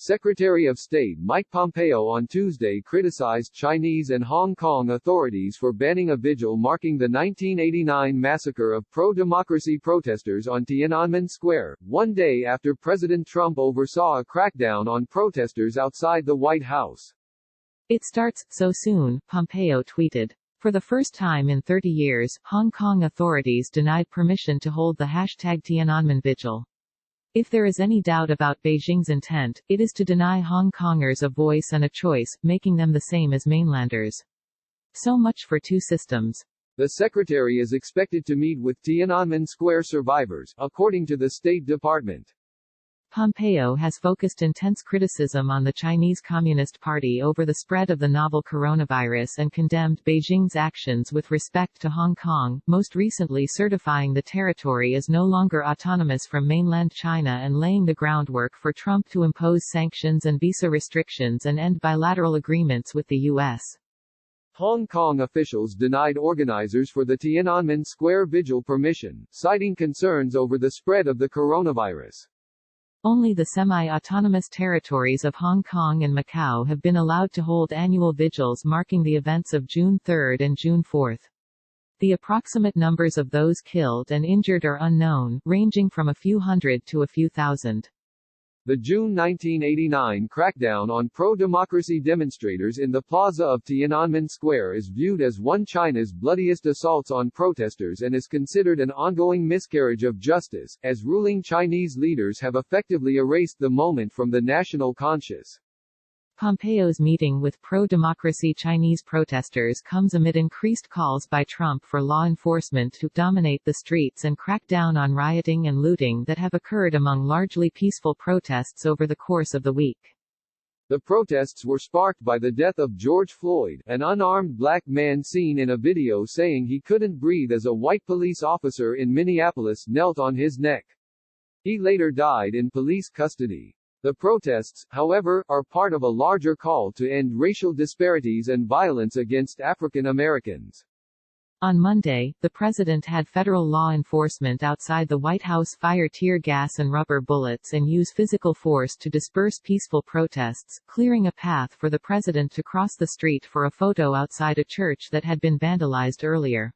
Secretary of State Mike Pompeo on Tuesday criticized Chinese and Hong Kong authorities for banning a vigil marking the 1989 massacre of pro-democracy protesters on Tiananmen Square, one day after President Trump oversaw a crackdown on protesters outside the White House. "It starts so soon," Pompeo tweeted. For the first time in 30 years, Hong Kong authorities denied permission to hold the #Tiananmen Vigil. If there is any doubt about Beijing's intent, it is to deny Hong Kongers a voice and a choice, making them the same as mainlanders. So much for two systems. The secretary is expected to meet with Tiananmen Square survivors, according to the State Department. Pompeo has focused intense criticism on the Chinese Communist Party over the spread of the novel coronavirus and condemned Beijing's actions with respect to Hong Kong, most recently certifying the territory as no longer autonomous from mainland China and laying the groundwork for Trump to impose sanctions and visa restrictions and end bilateral agreements with the U.S. Hong Kong officials denied organizers for the Tiananmen Square vigil permission, citing concerns over the spread of the coronavirus. Only the semi-autonomous territories of Hong Kong and Macau have been allowed to hold annual vigils marking the events of June 3 and June 4. The approximate numbers of those killed and injured are unknown, ranging from a few hundred to a few thousand. The June 1989 crackdown on pro-democracy demonstrators in the plaza of Tiananmen Square is viewed as one China's bloodiest assaults on protesters and is considered an ongoing miscarriage of justice, as ruling Chinese leaders have effectively erased the moment from the national conscience. Pompeo's meeting with pro-democracy Chinese protesters comes amid increased calls by Trump for law enforcement to dominate the streets and crack down on rioting and looting that have occurred among largely peaceful protests over the course of the week. The protests were sparked by the death of George Floyd, an unarmed black man seen in a video saying he couldn't breathe as a white police officer in Minneapolis knelt on his neck. He later died in police custody. The protests, however, are part of a larger call to end racial disparities and violence against African Americans. On Monday, the president had federal law enforcement outside the White House fire tear gas and rubber bullets and use physical force to disperse peaceful protests, clearing a path for the president to cross the street for a photo outside a church that had been vandalized earlier.